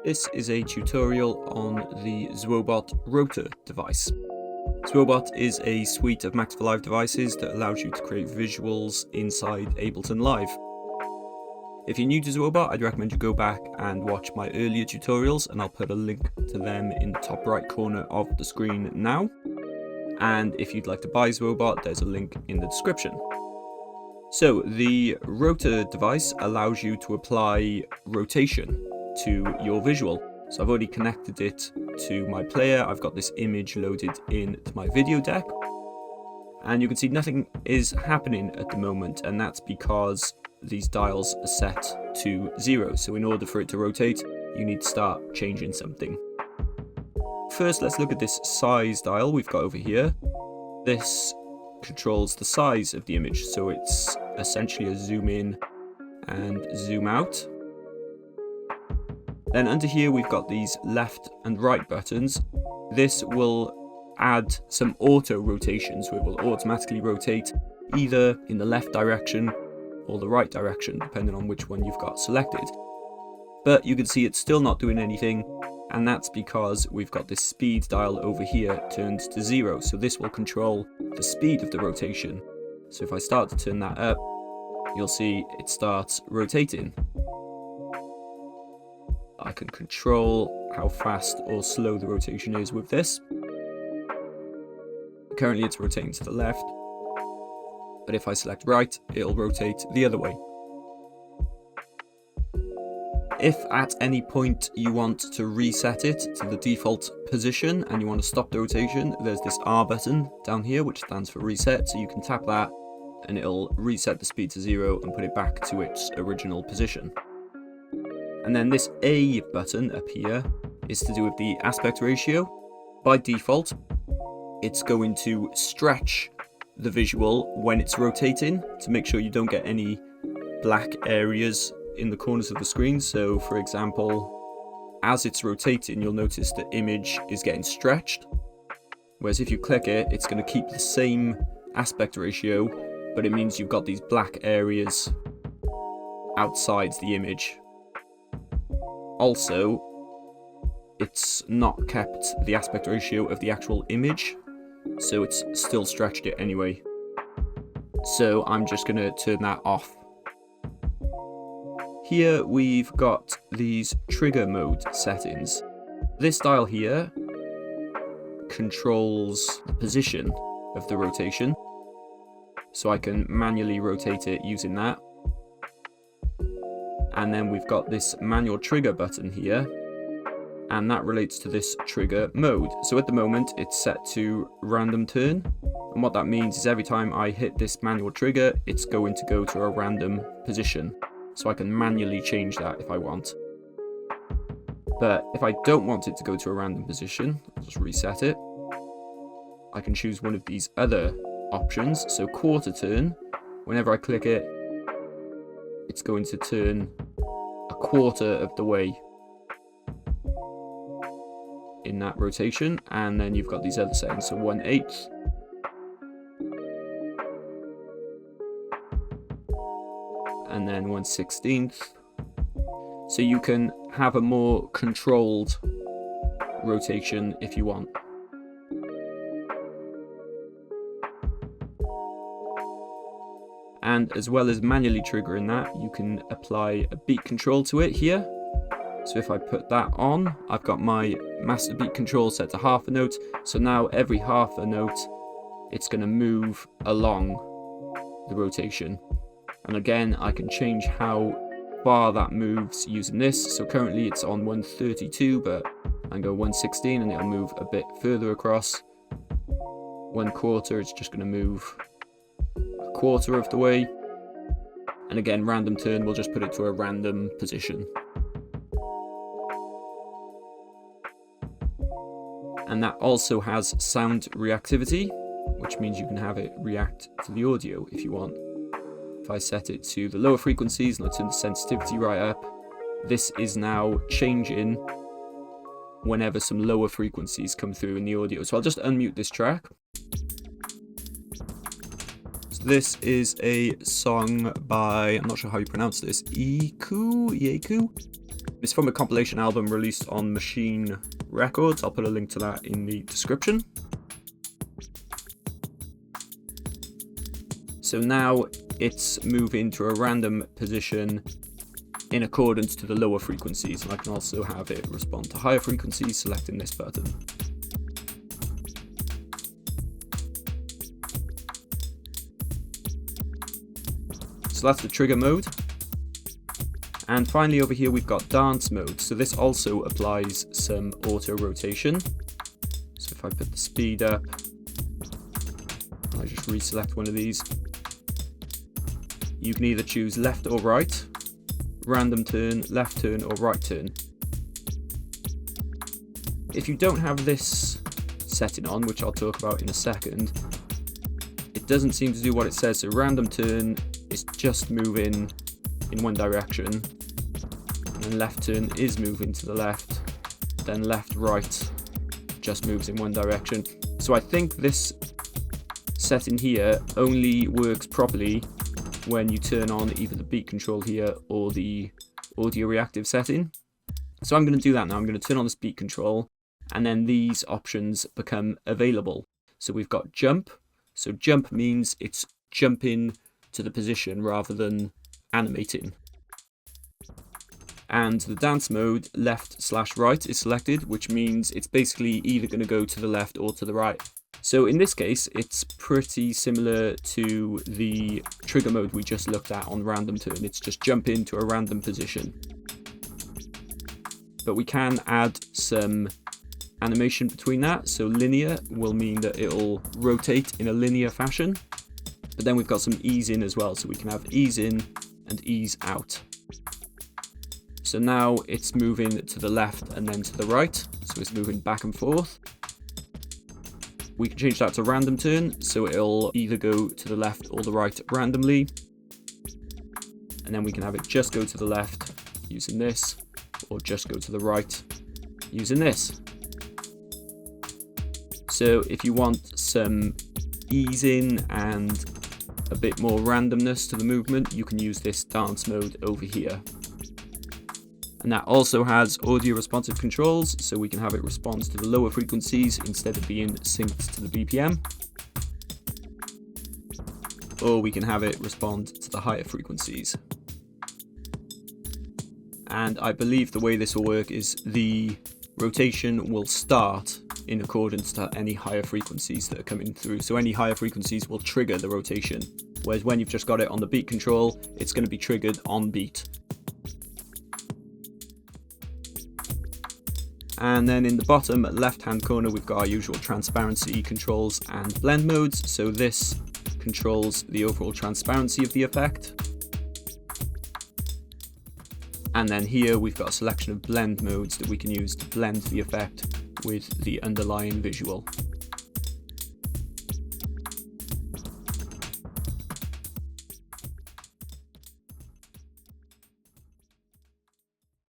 This is a tutorial on the ZwoBot Rota device. ZwoBot is a suite of Max for Live devices that allows you to create visuals inside Ableton Live. If you're new to ZwoBot, I'd recommend you go back and watch my earlier tutorials, and I'll put a link to them in the top right corner of the screen now. And if you'd like to buy ZwoBot, there's a link in the description. So the Rota device allows you to apply rotation to your visual. So I've already connected it to my player. I've got this image loaded into my video deck, and you can see nothing is happening at the moment, and that's because these dials are set to 0. So in order for it to rotate, you need to start changing something. First, let's look at this size dial we've got over here. This controls the size of the image, so it's essentially a zoom in and zoom out. Then under here we've got these left and right buttons. This will add some auto rotation, so it will automatically rotate either in the left direction or the right direction, depending on which one you've got selected. But you can see it's still not doing anything, and that's because we've got this speed dial over here turned to 0. So this will control the speed of the rotation. So if I start to turn that up, you'll see it starts rotating. I can control how fast or slow the rotation is with this. Currently it's rotating to the left, but if I select right, it'll rotate the other way. If at any point you want to reset it to the default position and you want to stop the rotation, there's this R button down here which stands for reset, so you can tap that and it'll reset the speed to 0 and put it back to its original position. And then this A button up here is to do with the aspect ratio. By default, it's going to stretch the visual when it's rotating to make sure you don't get any black areas in the corners of the screen. So for example, as it's rotating, you'll notice the image is getting stretched. Whereas if you click it, it's going to keep the same aspect ratio, but it means you've got these black areas outside the image. Also, it's not kept the aspect ratio of the actual image, so it's still stretched it anyway. So I'm just going to turn that off. Here we've got these trigger mode settings. This dial here controls the position of the rotation, so I can manually rotate it using that. And then we've got this manual trigger button here, and that relates to this trigger mode. So at the moment it's set to random turn, and what that means is every time I hit this manual trigger, it's going to go to a random position. So I can manually change that if I want. But if I don't want it to go to a random position, I'll just reset it. I can choose one of these other options. So quarter turn, whenever I click it, it's going to turn a quarter of the way in that rotation. And then you've got these other settings, so 1/8. And then 1/16. So you can have a more controlled rotation if you want. And as well as manually triggering that, you can apply a beat control to it here. So if I put that on, I've got my master beat control set to half a note. So now every half a note, it's going to move along the rotation. And again, I can change how far that moves using this. So currently it's on 132, but I can go 1/16 and it'll move a bit further across. 1/4, it's just going to move a quarter of the way. And again, random turn, we'll just put it to a random position. And that also has sound reactivity, which means you can have it react to the audio if you want. If I set it to the lower frequencies and I turn the sensitivity right up, this is now changing whenever some lower frequencies come through in the audio. So I'll just unmute this track. So this is a song by, I'm not sure how you pronounce this, Yeku? It's from a compilation album released on Machine Records. I'll put a link to that in the description. So now it's moving to a random position in accordance to the lower frequencies, and I can also have it respond to higher frequencies selecting this button. So that's the trigger mode. And finally over here we've got dance mode. So this also applies some auto rotation. So if I put the speed up, I just reselect one of these. You can either choose left or right, random turn, left turn, or right turn. If you don't have this setting on, which I'll talk about in a second, it doesn't seem to do what it says. So random turn is just moving in one direction, and then left turn is moving to the left, then left right just moves in one direction. So I think this setting here only works properly when you turn on either the beat control here or the audio reactive setting. So I'm going to do that now. I'm going to turn on the beat control, and then these options become available. So we've got jump. So jump means it's jumping to the position rather than animating. And the dance mode, left/right, is selected, which means it's basically either going to go to the left or to the right. So in this case, it's pretty similar to the trigger mode we just looked at on random turn. It's just jump into a random position. But we can add some animation between that. So linear will mean that it'll rotate in a linear fashion. But then we've got some ease in as well. So we can have ease in and ease out. So now it's moving to the left and then to the right. So it's moving back and forth. We can change that to random turn, so it'll either go to the left or the right randomly. And then we can have it just go to the left using this, or just go to the right using this. So if you want some ease in and a bit more randomness to the movement, you can use this dance mode over here. And that also has audio responsive controls, so we can have it respond to the lower frequencies instead of being synced to the BPM. Or we can have it respond to the higher frequencies. And I believe the way this will work is the rotation will start in accordance to any higher frequencies that are coming through. So any higher frequencies will trigger the rotation, whereas when you've just got it on the beat control, it's going to be triggered on beat. And then in the bottom left hand corner we've got our usual transparency controls and blend modes. So this controls the overall transparency of the effect. And then here we've got a selection of blend modes that we can use to blend the effect with the underlying visual.